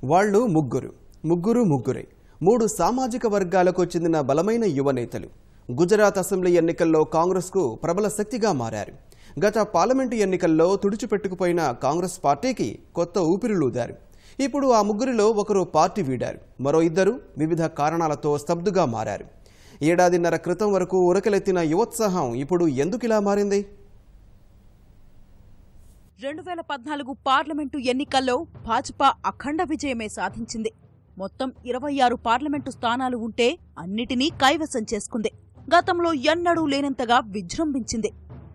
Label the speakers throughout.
Speaker 1: వాళ్ళు ముగ్గురే మూడు సామాజిక వర్గాలకు చెందిన బలమైన యువ నేతలు గుజరాత్ అసెంబ్లీ ఎన్నికల్లో కాంగ్రెస్కు ప్రబల శక్తిగా మారారు. గత పార్లమెంటు ఎన్నికల్లో తుడిచిపెట్టుకుపోయిన కాంగ్రెస్ పార్టీకి కొత్త ఊపిరులూదారు. ఇప్పుడు ఆ ముగ్గురిలో ఒకరు పార్టీ వీడారు, మరో ఇద్దరు వివిధ కారణాలతో స్తబ్దుగా మారారు. ఏడాదిన్నర క్రితం వరకు ఉరకలెత్తిన యువోత్సాహం ఇప్పుడు ఎందుకిలా మారింది?
Speaker 2: 2014 పార్లమెంటు ఎన్నికల్లో భాజపా అఖండ విజయమే సాధించింది. మొత్తం 26 పార్లమెంటు స్థానాలు ఉంటే అన్నిటినీ కైవసం చేసుకుంది. గతంలో ఎన్నడూ లేనంతగా విజృంభించింది.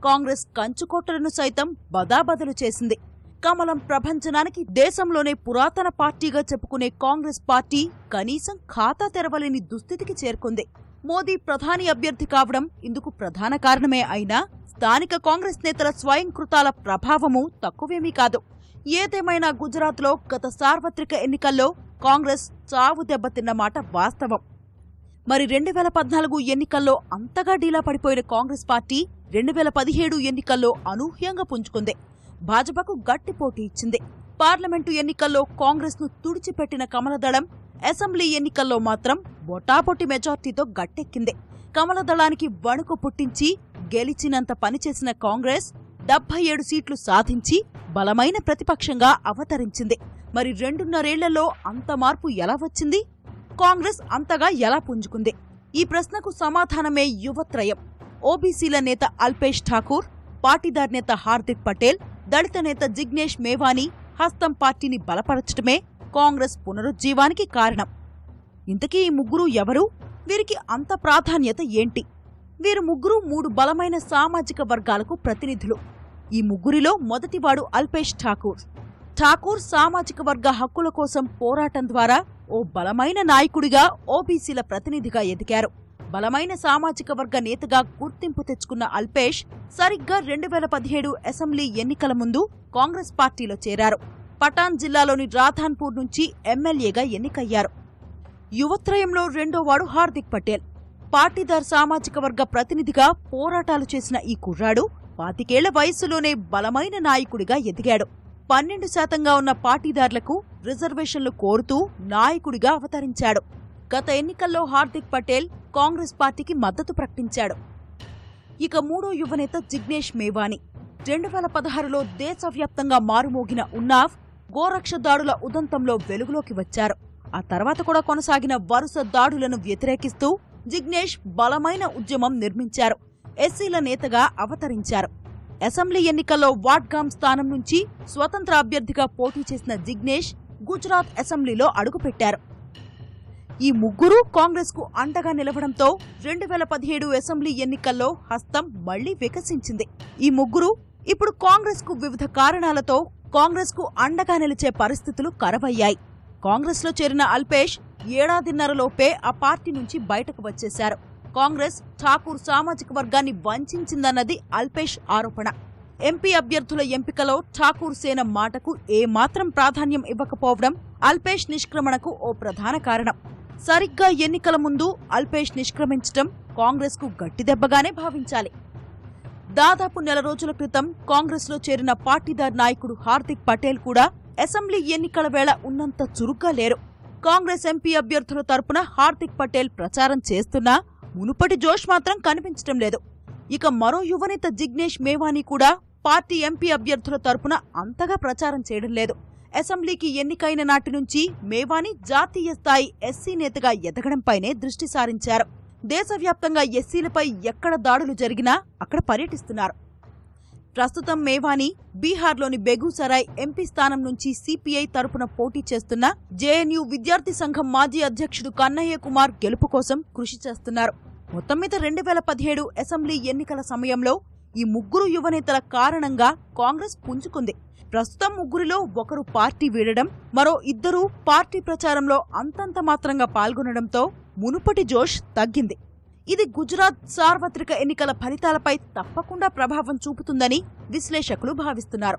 Speaker 2: కాంగ్రెస్ కంచుకోటలను సైతం బదాబదలు చేసింది. కమలం ప్రభంజనానికి దేశంలోనే పురాతన పార్టీగా చెప్పుకునే కాంగ్రెస్ పార్టీ కనీసం ఖాతా తెరవలేని దుస్థితికి చేరుకుంది. మోదీ ప్రధాని అభ్యర్థి కావడం ఇందుకు ప్రధాన కారణమే అయినా స్థానిక కాంగ్రెస్ నేతల స్వయంకృతాల ప్రభావము తక్కువేమీ కాదు. ఏదేమైనా గుజరాత్లో గత సార్వత్రిక ఎన్నికల్లో కాంగ్రెస్ చావు దెబ్బతిన్న మాట వాస్తవం. మరి 2014 ఎన్నికల్లో అంతగా డీలా పడిపోయిన కాంగ్రెస్ పార్టీ 2017 ఎన్నికల్లో అనూహ్యంగా పుంజుకుంది. భాజపాకు గట్టి పోటీ ఇచ్చింది. పార్లమెంటు ఎన్నికల్లో కాంగ్రెస్ను తుడిచిపెట్టిన కమలదళం అసెంబ్లీ ఎన్నికల్లో మాత్రం బొటాబొటి మెజార్టీతో గట్టెక్కింది. కమలదళానికి వణుకు పుట్టించి గెలిచినంత పనిచేసిన కాంగ్రెస్ 77 సీట్లు సాధించి బలమైన ప్రతిపక్షంగా అవతరించింది. మరి 2.5 ఏళ్లలో అంత మార్పు ఎలా వచ్చింది? కాంగ్రెస్ అంతగా ఎలా పుంజుకుంది? ఈ ప్రశ్నకు సమాధానమే యువత్రయం. ఓబీసీల నేత అల్పేష్ ఠాకూర్, పాటీదార్ నేత హార్దిక్ పటేల్, దళిత నేత జిగ్నేష్ మేవానీ హస్తం పార్టీని బలపరచడమే కాంగ్రెస్ పునరుజ్జీవానికి కారణం. ఇంతకీ ఈ ముగ్గురు ఎవరు? వీరికి అంత ప్రాధాన్యత ఏంటి? వీరు ముగ్గురు 3 బలమైన సామాజిక వర్గాలకు ప్రతినిధులు. ఈ ముగ్గురిలో మొదటివాడు అల్పేష్ ఠాకూర్. ఠాకూర్ సామాజిక వర్గ హక్కుల కోసం పోరాటం ద్వారా ఓ బలమైన నాయకుడిగా, ఓబీసీల ప్రతినిధిగా ఎదిగారు. బలమైన సామాజిక వర్గ నేతగా గుర్తింపు తెచ్చుకున్న అల్పేష్ సరిగ్గా 2017 అసెంబ్లీ ఎన్నికల ముందు కాంగ్రెస్ పార్టీలో చేరారు. పటాన్ జిల్లాలోని రాధాన్పూర్ నుంచి ఎమ్మెల్యేగా ఎన్నికయ్యారు. యువత్రయంలో రెండోవాడు హార్దిక్ పటేల్. పాటీదార్ సామాజిక వర్గ ప్రతినిధిగా పోరాటాలు చేసిన ఈ కుర్రాడు 25 ఏళ్ల వయస్సులోనే బలమైన నాయకుడిగా ఎదిగాడు. 12% ఉన్న పాటీదార్లకు రిజర్వేషన్లు కోరుతూ నాయకుడిగా అవతరించాడు. గత ఎన్నికల్లో హార్దిక్ పటేల్ కాంగ్రెస్ పార్టీకి మద్దతు ప్రకటించాడు. ఇక మూడో యువనేత జిగ్నేష్ మేవానీ. 2016లో దేశవ్యాప్తంగా మారుమోగిన ఉన్నావ్, గోరక్ష దాడుల ఉదంతంలో వెలుగులోకి వచ్చారు. ఆ తర్వాత కూడా కొనసాగిన వరుస దాడులను వ్యతిరేకిస్తూ జిగ్నేష్ బలమైన ఉద్యమం నిర్మించారు. ఎస్సీల నేతగా అవతరించారు. అసెంబ్లీ ఎన్నికల్లో వాడ్గామ్ స్థానం నుంచి స్వతంత్ర అభ్యర్థిగా పోటీ చేసిన జిగ్నేష్ గుజరాత్ అసెంబ్లీలో అడుగుపెట్టారు. ఈ ముగ్గురు కాంగ్రెస్కు అండగా నిలవడంతో 2017 అసెంబ్లీ ఎన్నికల్లో హస్తం మళ్లీ వికసించింది. ఈ ముగ్గురు ఇప్పుడు కాంగ్రెస్కు వివిధ కారణాలతో కాంగ్రెస్కు అండగా నిలిచే పరిస్థితులు కరవయ్యాయి. కాంగ్రెస్లో చేరిన అల్పేష్ ఏడాదిన్నరలోపే ఆ పార్టీ నుంచి బయటకు వచ్చేశారు. కాంగ్రెస్ ఠాకూర్ సామాజిక వర్గాన్ని వంచిందన్నది అల్పేష్ ఆరోపణ. ఎంపీ అభ్యర్థుల ఎంపికలో ఠాకూర్ సేన మాటకు ఏమాత్రం ప్రాధాన్యం ఇవ్వకపోవడం అల్పేష్ నిష్క్రమణకు ఓ ప్రధాన కారణం. సరిగ్గా ఎన్నికల ముందు అల్పేష్ నిష్క్రమించడం కాంగ్రెస్కు గట్టిదెబ్బగానే భావించాలి. దాదాపు నెల రోజుల క్రితం కాంగ్రెస్లో చేరిన పాటీదార్ నాయకుడు హార్దిక్ పటేల్ కూడా అసెంబ్లీ ఎన్నికల వేళ ఉన్నంత చురుగ్గా లేరు. కాంగ్రెస్ ఎంపీ అభ్యర్థుల తరపున హార్దిక్ పటేల్ ప్రచారం చేస్తున్నా మునుపటి జోష్ మాత్రం కనిపించడం లేదు. ఇక మరో యువనేత జిగ్నేష్ మేవానీ కూడా పార్టీ ఎంపీ అభ్యర్థుల తరపున అంతగా ప్రచారం చేయడం లేదు. అసెంబ్లీకి ఎన్నికైన నాటి నుంచి మేవానీ జాతీయ స్థాయి ఎస్సీ నేతగా ఎదగడంపైనే దృష్టి సారించారు. దేశవ్యాప్తంగా ఎస్సీలపై ఎక్కడ దాడులు జరిగినా అక్కడ పర్యటిస్తున్నారు. ప్రస్తుతం మేవానీ బీహార్లోని బెగూసరాయ్ ఎంపీ స్థానం నుంచి సిపిఐ తరపున పోటీ చేస్తున్న జేఎన్యూ విద్యార్థి సంఘం మాజీ అధ్యక్షుడు కన్నయ్య కుమార్ గెలుపు కోసం కృషి చేస్తున్నారు. మొత్తం మీద 2017 అసెంబ్లీ ఎన్నికల సమయంలో ఈ ముగ్గురు యువనేతల కారణంగా కాంగ్రెస్ పుంజుకుంది. ప్రస్తుతం ముగ్గురిలో ఒకరు పార్టీ వీడడం, మరో ఇద్దరు పార్టీ ప్రచారంలో అంతంత మాత్రంగా పాల్గొనడంతో మునుపటి జోష్ తగ్గింది. ఇది గుజరాత్ సార్వత్రిక ఎన్నికల ఫలితాలపై తప్పకుండా ప్రభావం చూపుతుందని విశ్లేషకులు భావిస్తున్నారు.